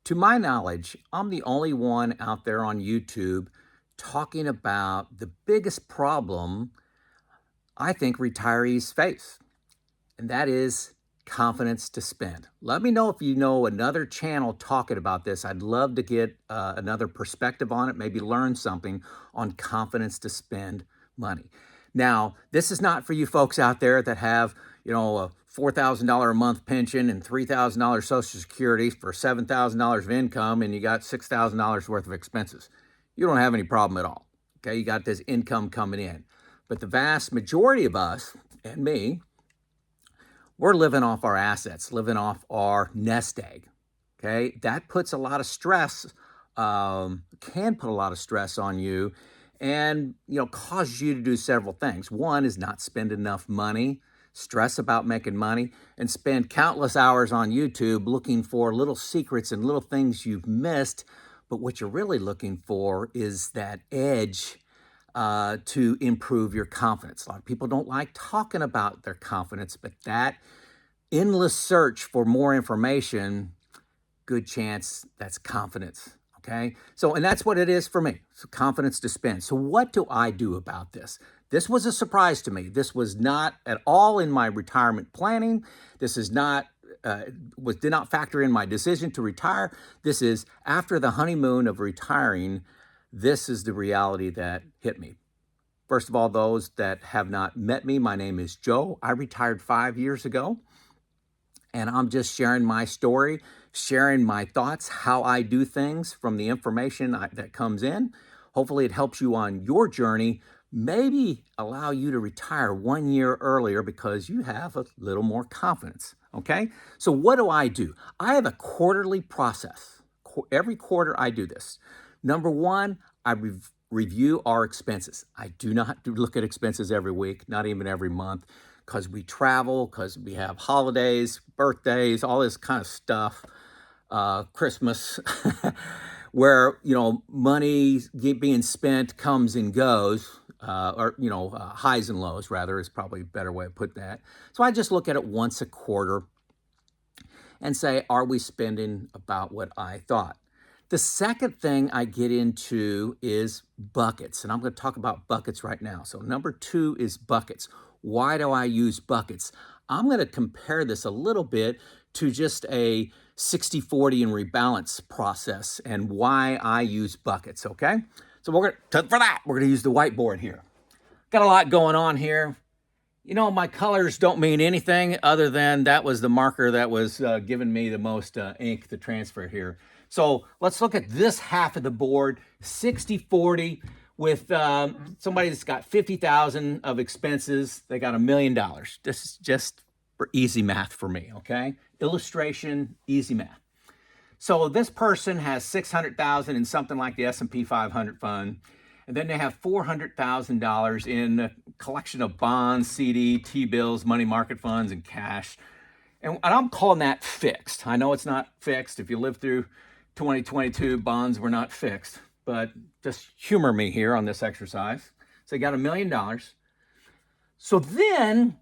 To my knowledge, I'm the only one out there on YouTube talking about the biggest problem I think retirees face, and that is confidence to spend. Let me know if you know another channel talking about this. I'd love to get another perspective on it, maybe learn something on confidence to spend money. Now, this is not for you folks out there that have, a $4,000 a month pension and $3,000 Social Security for $7,000 of income, and you got $6,000 worth of expenses. You don't have any problem at all. Okay, you got this income coming in. But the vast majority of us, and me, we're living off our assets, living off our nest egg. Okay, that puts a lot of stress, can put a lot of stress on you, and causes you to do several things. One is not spend enough money, stress about making money, and spend countless hours on YouTube looking for little secrets and little things you've missed. But what you're really looking for is that edge to improve your confidence. A lot of people don't like talking about their confidence, but that endless search for more information, good chance that's confidence. Okay. So, and that's what it is for me. So, confidence to spend. So, what do I do about this? This was a surprise to me. This was not at all in my retirement planning. This is not did not factor in my decision to retire. This is after the honeymoon of retiring. This is the reality that hit me. First of all, those that have not met me, my name is Joe. I retired 5 years ago, and I'm just sharing my story, sharing my thoughts, how I do things from the information that comes in. Hopefully it helps you on your journey, maybe allow you to retire 1 year earlier because you have a little more confidence, okay? So what do? I have a quarterly process. Every quarter I do this. Number one, I review our expenses. I do not look at expenses every week, not even every month, because we travel, because we have holidays, birthdays, all this kind of stuff, Christmas, where, money being spent comes and goes, highs and lows, rather, is probably a better way to put that. So I just look at it once a quarter and say, are we spending about what I thought? The second thing I get into is buckets, and I'm going to talk about buckets right now. So number 2 is buckets. Why do I use buckets? I'm going to compare this a little bit to just a 60-40 and rebalance process and why I use buckets, okay? So we're going to use the whiteboard here. Got a lot going on here. My colors don't mean anything other than that was the marker that was giving me the most ink to transfer here. So let's look at this half of the board, 60-40 with somebody that's got 50,000 of expenses. They got $1 million. This is just for easy math for me, okay? Illustration, easy math. So this person has 600,000 in something like the S&P 500 fund. And then they have $400,000 in a collection of bonds, CD, T-bills, money market funds, and cash. And I'm calling that fixed. I know it's not fixed. If you live through 2022, bonds were not fixed. But just humor me here on this exercise. So you got $1 million. So then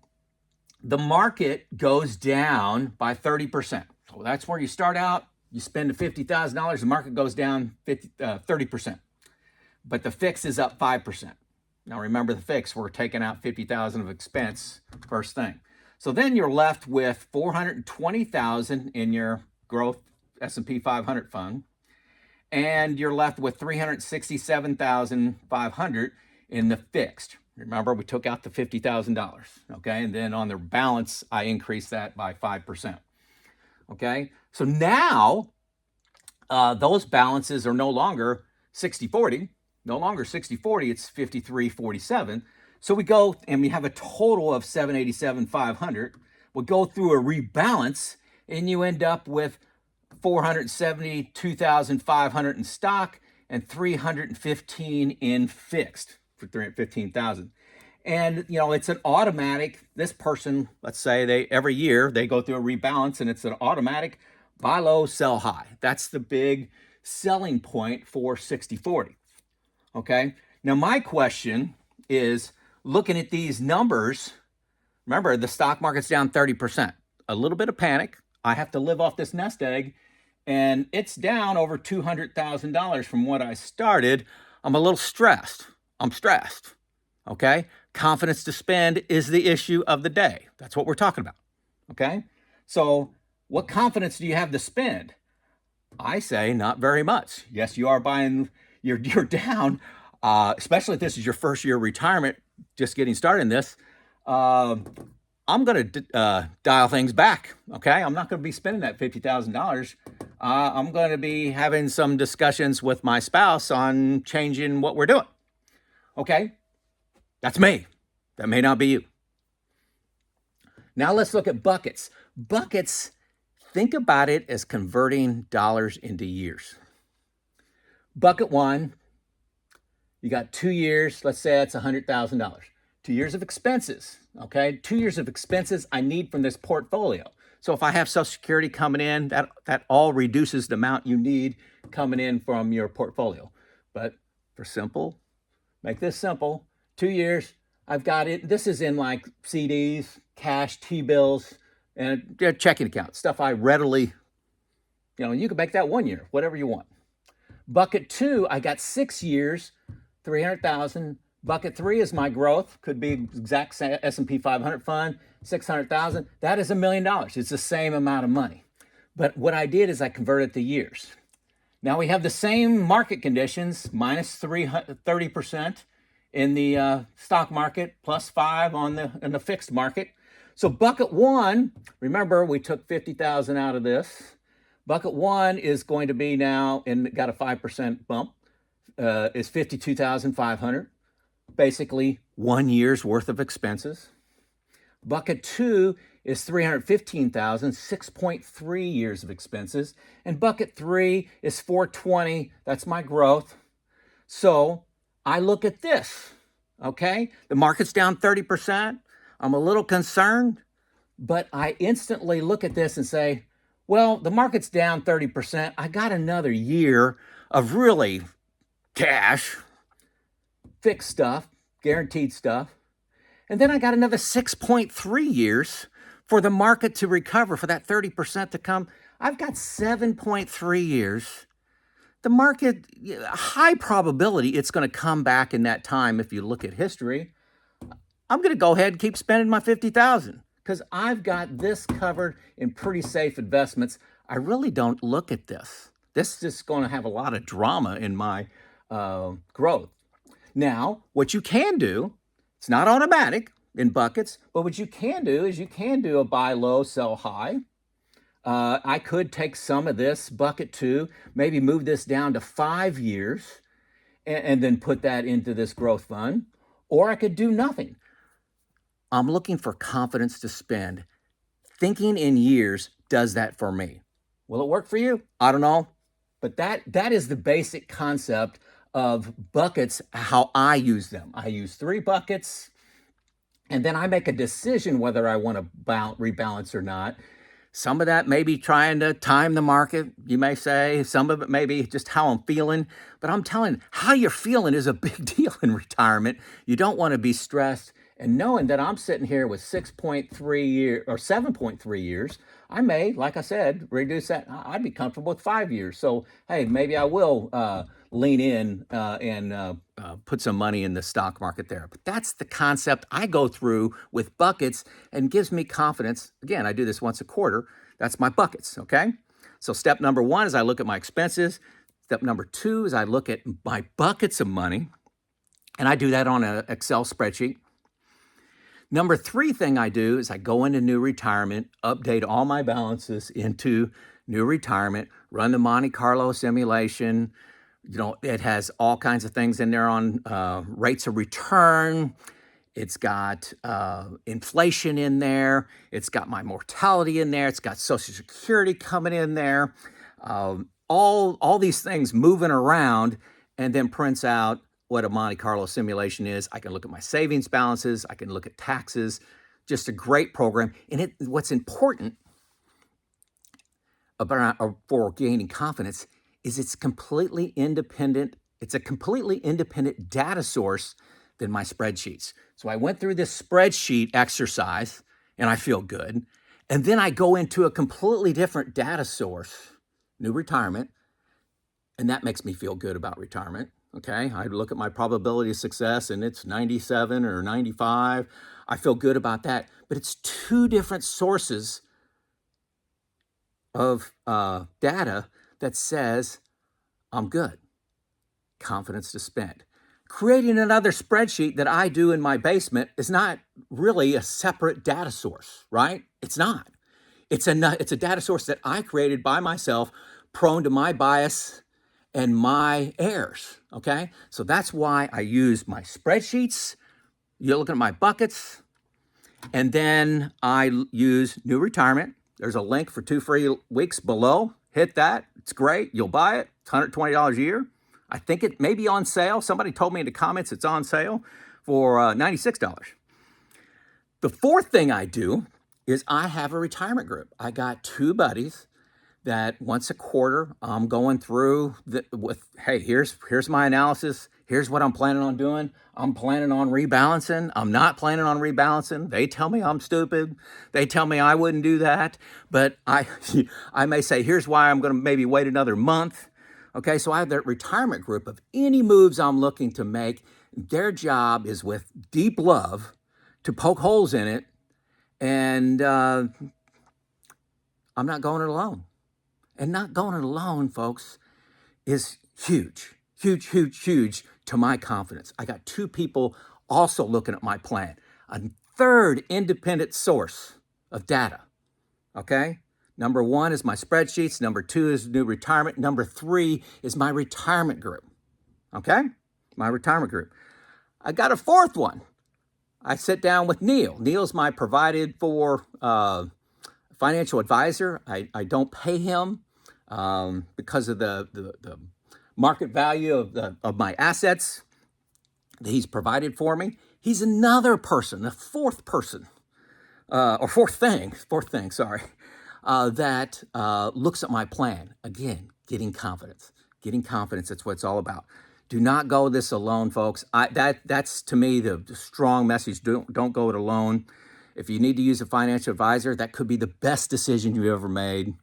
the market goes down by 30%. So that's where you start out. You spend the $50,000, the market goes down 30%. But the fix is up 5%. Now remember the fix, we're taking out 50,000 of expense first thing. So then you're left with 420,000 in your growth S&P 500 fund, and you're left with 367,500 in the fixed. Remember, we took out the $50,000, okay? And then on the balance, I increased that by 5%, okay? So now those balances are no longer 60-40, no longer 60-40, it's 53-47. So we go and we have a total of 787,500. We'll go through a rebalance and you end up with 472,500 in stock and 315 in fixed for 315,000. And it's an automatic, this person, let's say every year they go through a rebalance and it's an automatic buy low, sell high. That's the big selling point for 60-40. Okay. Now my question is, looking at these numbers, remember the stock market's down 30%, a little bit of panic. I have to live off this nest egg and it's down over $200,000 from what I started. I'm a little stressed. I'm stressed. Okay? Confidence to spend is the issue of the day. That's what we're talking about. Okay? So, what confidence do you have to spend? I say not very much. Yes, you are buying, you're down, especially if this is your first year of retirement, just getting started in this. I'm going to dial things back. Okay, I'm not going to be spending that $50,000. I'm going to be having some discussions with my spouse on changing what we're doing. Okay, that's me. That may not be you. Now let's look at buckets. Buckets, think about it as converting dollars into years. Bucket one, you got 2 years, let's say that's $100,000. 2 years of expenses, okay? 2 years of expenses I need from this portfolio. So if I have Social Security coming in, that all reduces the amount you need coming in from your portfolio. But for simple, make this simple, 2 years, I've got it. This is in like CDs, cash, T-bills, and checking accounts, stuff I readily, you can make that 1 year, whatever you want. Bucket two, I got 6 years, 300,000. Bucket three is my growth, could be exact S&P 500 fund, 600,000. That is $1 million. It's the same amount of money. But what I did is I converted to years. Now we have the same market conditions, minus 30% in the stock market, plus 5 in the fixed market. So bucket one, remember we took 50,000 out of this. Bucket one is going to be now, and got a 5% bump, is 52,500. Basically 1 year's worth of expenses. Bucket two is 315,000, 6.3 years of expenses. And bucket three is 420, that's my growth. So I look at this, okay? The market's down 30%. I'm a little concerned, but I instantly look at this and say, well, the market's down 30%. I got another year of really cash, fixed stuff, guaranteed stuff. And then I got another 6.3 years for the market to recover, for that 30% to come. I've got 7.3 years. The market, high probability it's going to come back in that time if you look at history. I'm going to go ahead and keep spending my $50,000 because I've got this covered in pretty safe investments. I really don't look at this. This is just going to have a lot of drama in my growth. Now, what you can do, it's not automatic in buckets, but what you can do is you can do a buy low, sell high. I could take some of this bucket two, maybe move this down to 5 years and then put that into this growth fund, or I could do nothing. I'm looking for confidence to spend. Thinking in years does that for me. Will it work for you? I don't know. But that is the basic concept of buckets, how I use them. I use 3 buckets, and then I make a decision whether I want to rebalance or not. Some of that may be trying to time the market, you may say. Some of it may be just how I'm feeling. But I'm telling you, how you're feeling is a big deal in retirement. You don't want to be stressed. And knowing that I'm sitting here with 6.3 years or 7.3 years, I may, like I said, reduce that. I'd be comfortable with 5 years. So, hey, maybe I will lean in and put some money in the stock market there. But that's the concept I go through with buckets and gives me confidence. Again, I do this once a quarter. That's my buckets, okay? So step number 1 is I look at my expenses. Step number 2 is I look at my buckets of money, and I do that on an Excel spreadsheet. Number 3 thing I do is I go into new retirement, update all my balances into new retirement, run the Monte Carlo simulation. It has all kinds of things in there on rates of return. It's got inflation in there. It's got my mortality in there. It's got Social Security coming in there. All these things moving around, and then prints out what a Monte Carlo simulation is. I can look at my savings balances. I can look at taxes. Just a great program. And what's important for gaining confidence is it's completely independent. It's a completely independent data source than my spreadsheets. So I went through this spreadsheet exercise and I feel good. And then I go into a completely different data source, new retirement, and that makes me feel good about retirement. Okay, I look at my probability of success and it's 97 or 95. I feel good about that, but it's two different sources of data that says I'm good. Confidence to spend. Creating another spreadsheet that I do in my basement is not really a separate data source, right? It's not. It's a data source that I created by myself, prone to my bias and my errors, okay? So that's why I use my spreadsheets. You're looking at my buckets, and then I use new retirement. There's a link for 2 free weeks below. Hit that. It's great. You'll buy it. It's $120 a year. I think it may be on sale. Somebody told me in the comments it's on sale for $96. The fourth thing I do is I have a retirement group. I got 2 buddies that once a quarter I'm going through with, hey, here's my analysis. Here's what I'm planning on doing. I'm planning on rebalancing. I'm not planning on rebalancing. They tell me I'm stupid. They tell me I wouldn't do that. But I may say, here's why I'm going to maybe wait another month. Okay, so I have that retirement group of any moves I'm looking to make. Their job is with deep love to poke holes in it. And I'm not going it alone. And not going it alone, folks, is huge, huge, huge, huge to my confidence. I got 2 people also looking at my plan. A third independent source of data, okay? Number 1 is my spreadsheets. Number 2 is new retirement. Number 3 is my retirement group, okay? My retirement group. I got a 4th one. I sit down with Neil. Neil's my provided for financial advisor. I don't pay him because of the market value of my assets that he's provided for me. He's another person, the 4th person, or fourth thing, that looks at my plan. Again, getting confidence. Getting confidence, that's what it's all about. Do not go this alone, folks. That's to me the strong message. Don't go it alone. If you need to use a financial advisor, that could be the best decision you've ever made.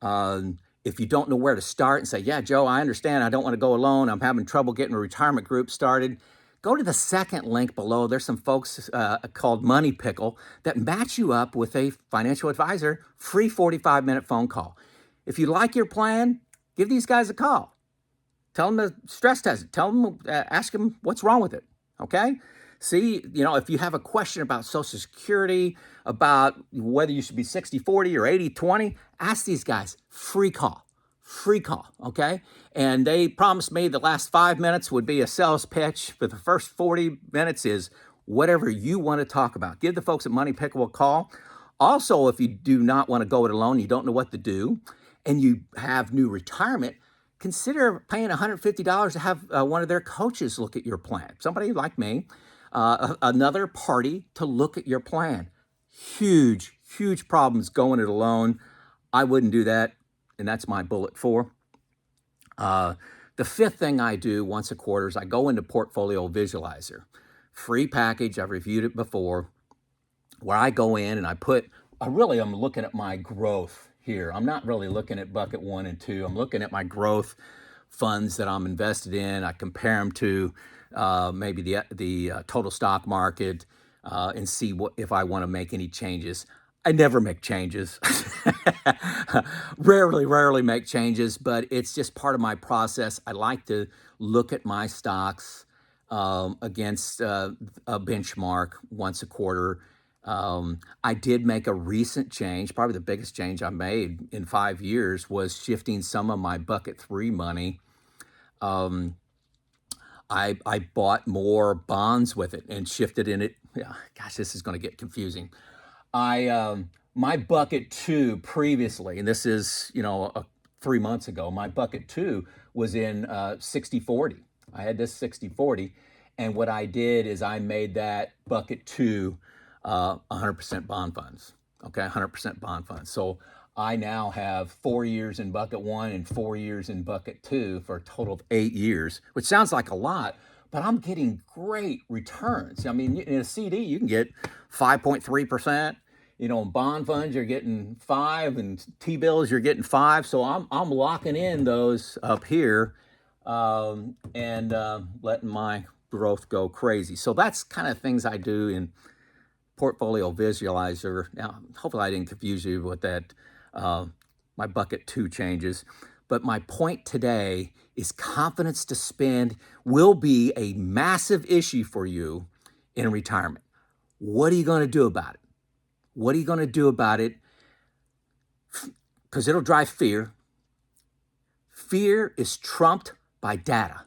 If you don't know where to start and say, yeah, Joe, I understand. I don't want to go alone. I'm having trouble getting a retirement group started. Go to the second link below. There's some folks called Money Pickle that match you up with a financial advisor, free 45-minute phone call. If you like your plan, give these guys a call. Tell them to stress test it. Tell them, ask them what's wrong with it, okay? See, if you have a question about Social Security, about whether you should be 60-40 or 80-20, ask these guys. Free call, okay? And they promised me the last 5 minutes would be a sales pitch, but the first 40 minutes is whatever you want to talk about. Give the folks at Money Pickle a call. Also, if you do not want to go it alone, you don't know what to do, and you have new retirement, consider paying $150 to have one of their coaches look at your plan. Somebody like me, another party to look at your plan. Huge, huge problems going it alone. I wouldn't do that, and that's my bullet 4. The 5th thing I do once a quarter is I go into Portfolio Visualizer. Free package, I've reviewed it before, where I go in and I'm looking at my growth here. I'm not really looking at bucket 1 and 2. I'm looking at my growth funds that I'm invested in. I compare them to maybe the total stock market and see if I want to make any changes. I never make changes. Rarely make changes, but it's just part of my process. I like to look at my stocks against a benchmark once a quarter. I did make a recent change. Probably the biggest change I made in 5 years was shifting some of my bucket 3 money. I bought more bonds with it and shifted in it. Yeah, gosh, this is going to get confusing. My bucket 2 previously, and this is 3 months ago, my bucket 2 was in 60-40. I had this 60-40, and what I did is I made that bucket 2 100% bond funds. Okay, 100% bond funds. So I now have 4 years in bucket 1 and 4 years in bucket 2 for a total of 8 years, which sounds like a lot, but I'm getting great returns. I mean, in a CD, you can get 5.3%. in bond funds, you're getting 5, and T-bills, you're getting 5. So I'm locking in those up here, and letting my growth go crazy. So that's kind of things I do in Portfolio Visualizer. Now, hopefully I didn't confuse you with that, my bucket 2 changes. But my point today is confidence to spend will be a massive issue for you in retirement. What are you going to do about it? What are you going to do about it? Because it'll drive fear. Fear is trumped by data.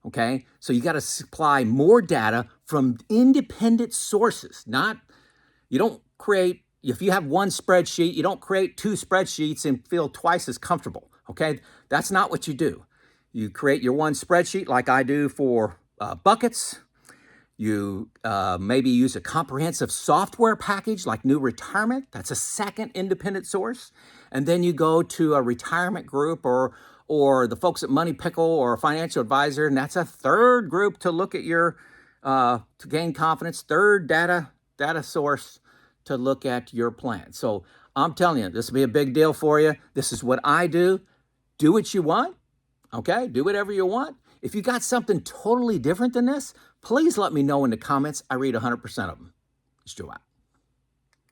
Okay? So you got to supply more data from independent sources. You don't create, if you have one spreadsheet, you don't create 2 spreadsheets and feel twice as comfortable. Okay? That's not what you do. You create your one spreadsheet like I do for buckets. You maybe use a comprehensive software package like New Retirement. That's a second independent source. And then you go to a retirement group or the folks at Pickle or a financial advisor, and that's a third group to look at your, to gain confidence, third data source to look at your plan. So I'm telling you, this will be a big deal for you. This is what I do. Do what you want, okay? Do whatever you want. If you got something totally different than this, please let me know in the comments. I read 100% of them. It's Joe out.